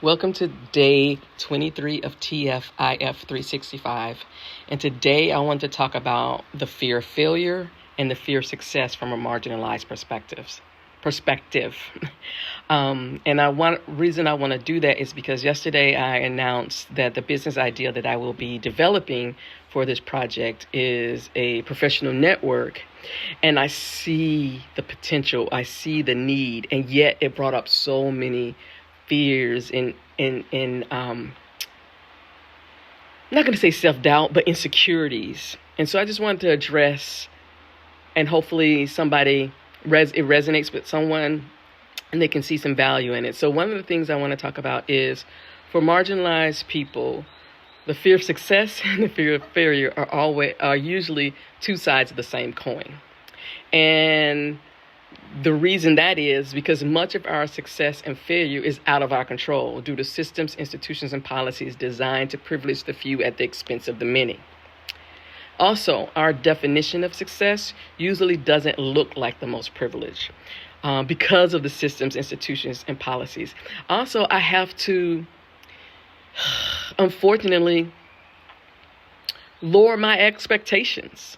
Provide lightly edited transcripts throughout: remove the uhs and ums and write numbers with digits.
Welcome to day 23 of TFIF 365. And today I want to talk about the fear of failure and the fear of success from a marginalized perspective. Reason I want to do that is because yesterday I announced that the business idea that I will be developing for this project is a professional network. And I see the potential, I see the need, and yet it brought up so many fears and I'm not going to say self-doubt, but insecurities. And so I just wanted to address, and hopefully it resonates with someone and they can see some value in it. So one of the things I want to talk about is, for marginalized people, the fear of success and the fear of failure are usually two sides of the same coin. And the reason that is because much of our success and failure is out of our control due to systems, institutions, and policies designed to privilege the few at the expense of the many. Also, our definition of success usually doesn't look like the most privileged because of the systems, institutions, and policies. Also, I have to, unfortunately, lower my expectations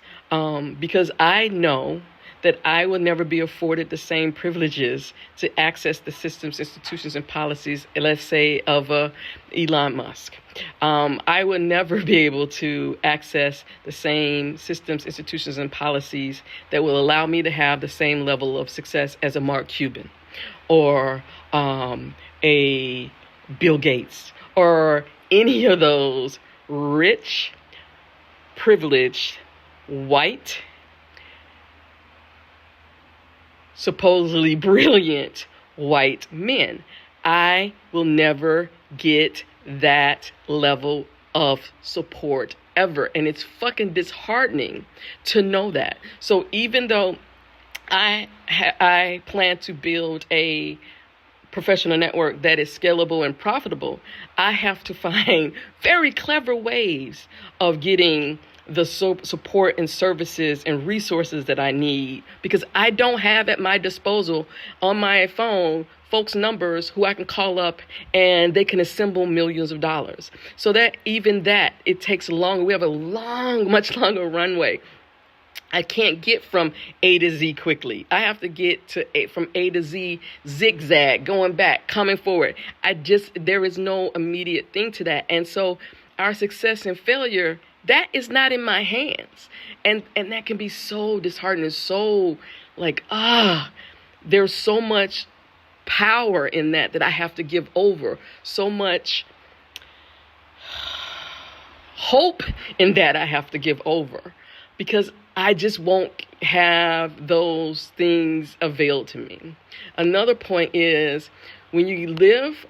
because I know that I will never be afforded the same privileges to access the systems, institutions, and policies, let's say, of Elon Musk. I will never be able to access the same systems, institutions, and policies that will allow me to have the same level of success as a Mark Cuban or a Bill Gates or any of those rich, privileged, white, supposedly brilliant white men. I will never get that level of support ever. And it's fucking disheartening to know that. So even though I plan to build a professional network that is scalable and profitable, I have to find very clever ways of getting the support and services and resources that I need, because I don't have at my disposal on my phone folks' numbers who I can call up and they can assemble millions of dollars. So that it takes longer. We have a much longer runway. I can't get from A to Z quickly. I have to get from A to Z zigzag, going back, coming forward. There is no immediate thing to that. And so our success and failure, that is not in my hands. And that can be so disheartening, so there's so much power in that I have to give over, so much hope in that I have to give over, because I just won't have those things availed to me. Another point is, when you live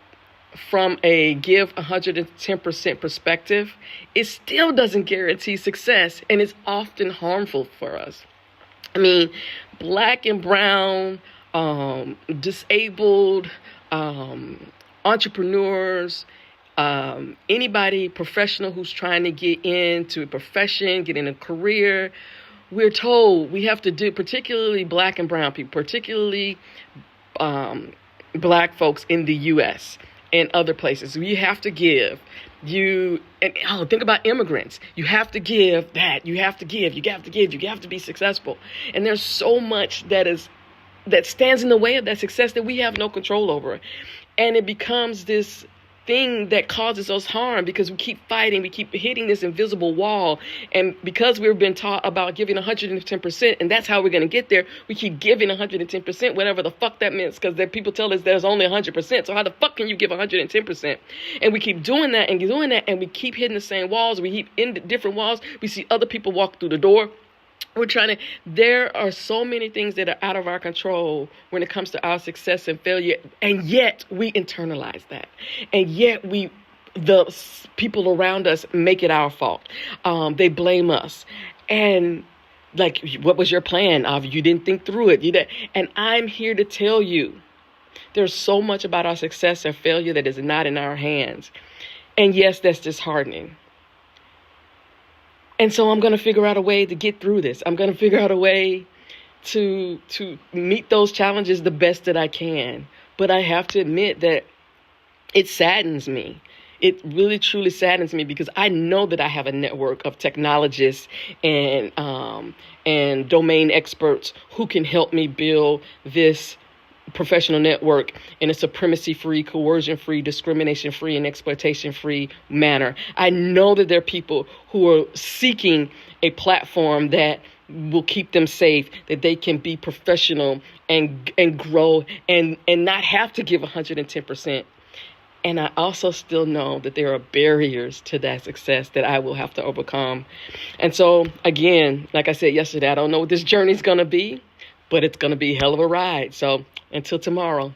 from a give 110% perspective, it still doesn't guarantee success, and it's often harmful for us. I mean, Black and brown, disabled, entrepreneurs, anybody professional who's trying to get into a profession, get in a career, we're told we have to do, particularly Black and brown people, particularly Black folks in the U.S., and other places. You have to give. Think about immigrants. You have to give that. You have to give. You have to give. You have to be successful. And there's so much that stands in the way of that success that we have no control over. And it becomes this thing that causes us harm because we keep fighting, we keep hitting this invisible wall. And because we've been taught about giving 110%, and that's how we're going to get there, we keep giving 110%, whatever the fuck that means, because people tell us there's only 100%. So how the fuck can you give 110%? And we keep doing that, and we keep hitting the same walls. We keep in different walls. We see other people walk through the door. There are so many things that are out of our control when it comes to our success and failure, and yet we internalize that. And yet the people around us make it our fault. They blame us. And what was your plan? You didn't think through it. And I'm here to tell you, there's so much about our success and failure that is not in our hands. And yes, that's disheartening. And so I'm going to figure out a way to get through this. I'm going to figure out a way to meet those challenges the best that I can. But I have to admit that it saddens me. It really, truly saddens me because I know that I have a network of technologists and domain experts who can help me build this professional network in a supremacy-free, coercion-free, discrimination-free, and exploitation-free manner. I know that there are people who are seeking a platform that will keep them safe, that they can be professional and grow and not have to give 110%. And I also still know that there are barriers to that success that I will have to overcome. And so, again, like I said yesterday, I don't know what this journey is going to be, but it's going to be a hell of a ride. So until tomorrow.